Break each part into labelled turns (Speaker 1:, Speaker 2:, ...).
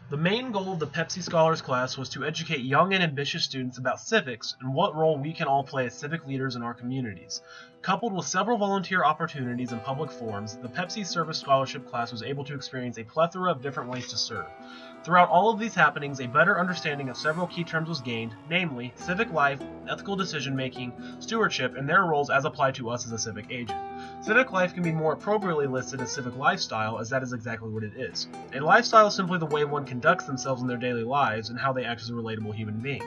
Speaker 1: The main goal of the Pepsi Scholars class was to educate young and ambitious students about civics and what role we can all play as civic leaders in our communities. Coupled with several volunteer opportunities and public forums, the Pepsi Service Scholarship class was able to experience a plethora of different ways to serve. Throughout all of these happenings, a better understanding of several key terms was gained, namely civic life, ethical decision-making, stewardship, and their roles as applied to us as a civic agent. Civic life can be more appropriately listed as civic lifestyle, as that is exactly what it is. A lifestyle is simply the way one conducts themselves in their daily lives and how they act as a relatable human being.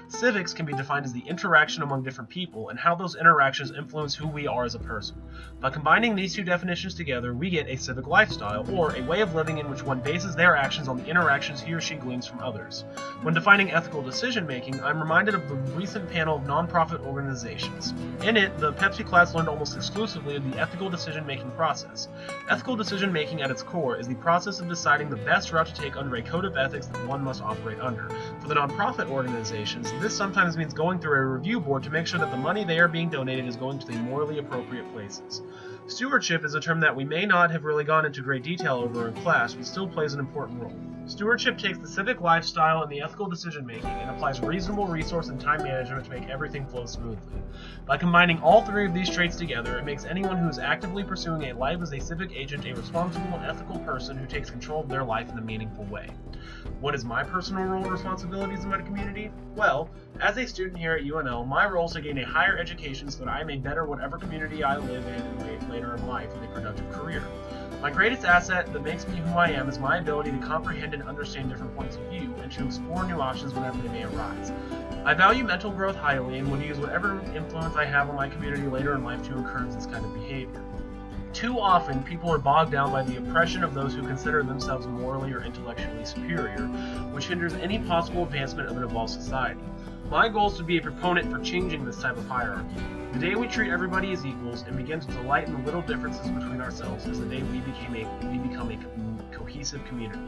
Speaker 1: Civics can be defined as the interaction among different people and how those interactions influence who we are as a person. By combining these two definitions together, we get a civic lifestyle, or a way of living in which one bases their actions on the interactions he or she gleans from others. When defining ethical decision-making, I'm reminded of the recent panel of nonprofit organizations. In it, the Pepsi class learned almost exclusively of the ethical decision-making process. Ethical decision-making at its core is the process of deciding the best route to take under a code of ethics that one must operate under. For the nonprofit organizations, this sometimes means going through a review board to make sure that the money they are being donated is going to the morally appropriate places. Stewardship is a term that we may not have really gone into great detail over in class, but still plays an important role. Stewardship takes the civic lifestyle and the ethical decision-making and applies reasonable resource and time management to make everything flow smoothly. By combining all three of these traits together, it makes anyone who is actively pursuing a life as a civic agent a responsible and ethical person who takes control of their life in a meaningful way. What is my personal role and responsibilities in my community? Well, as a student here at UNL, my role is to gain a higher education so that I may better whatever community I live in and later in life with a productive career. My greatest asset that makes me who I am is my ability to comprehend and understand different points of view and to explore new options whenever they may arise. I value mental growth highly and would use whatever influence I have on my community later in life to encourage this kind of behavior. Too often, people are bogged down by the oppression of those who consider themselves morally or intellectually superior, which hinders any possible advancement of an evolved society. My goal is to be a proponent for changing this type of hierarchy. The day we treat everybody as equals and begin to delight in the little differences between ourselves is the day we become a cohesive community.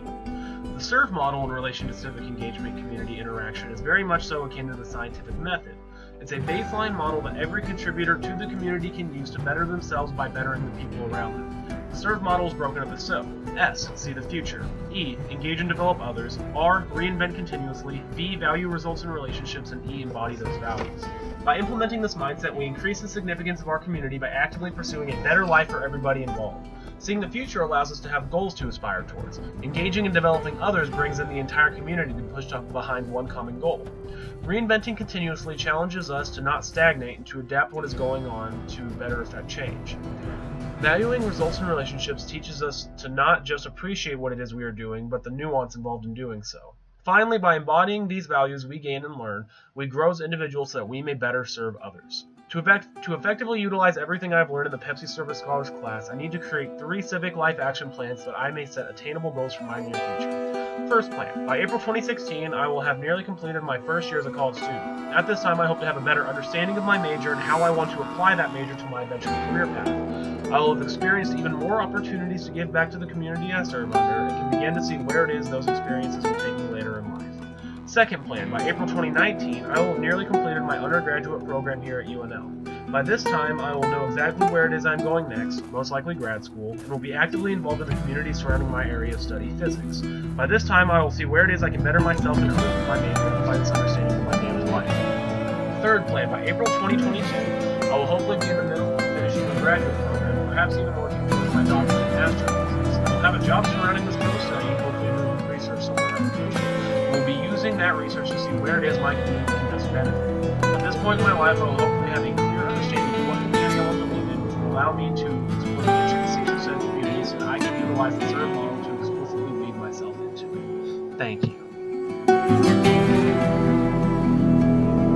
Speaker 1: The SERVE model in relation to civic engagement community interaction is very much so akin to the scientific method. It's a baseline model that every contributor to the community can use to better themselves by bettering the people around them. The SERVE model is broken up as so: S, see the future; E, engage and develop others; R, reinvent continuously; V, value results in relationships; and E, embody those values. By implementing this mindset, we increase the significance of our community by actively pursuing a better life for everybody involved. Seeing the future allows us to have goals to aspire towards. Engaging and developing others brings in the entire community to push up behind one common goal. Reinventing continuously challenges us to not stagnate and to adapt what is going on to better affect change. Valuing results in relationships teaches us to not just appreciate what it is we are doing, but the nuance involved in doing so. Finally, by embodying these values we gain and learn, we grow as individuals so that we may better serve others. To effectively utilize everything I've learned in the Pepsi Service Scholars class, I need to create 3 civic life action plans so that I may set attainable goals for my near future. First plan. By April 2016, I will have nearly completed my first year as a college student. At this time, I hope to have a better understanding of my major and how I want to apply that major to my eventual career path. I will have experienced even more opportunities to give back to the community I serve under and can begin to see where it is those experiences will take me later in life. Second plan, by April 2019, I will have nearly completed my undergraduate program here at UNL. By this time, I will know exactly where it is I'm going next, most likely grad school, and will be actively involved in the community surrounding my area of study, physics. By this time, I will see where it is I can better myself and improve my major and apply this understanding to my daily life. Third plan, by April 2022, I will hopefully be in the middle of finishing my graduate program, perhaps even working towards my doctorate and master's thesis. I will have a job surrounding this field of study, hopefully doing research somewhere in education. We'll be using that research to see where it is my community can best benefit. At this point in my life, I will hopefully have a clear understanding of what community I want to live in, which will allow me to explore the intricacies of said communities so that I can utilize the SERVE model to explicitly lead myself into it. Thank you.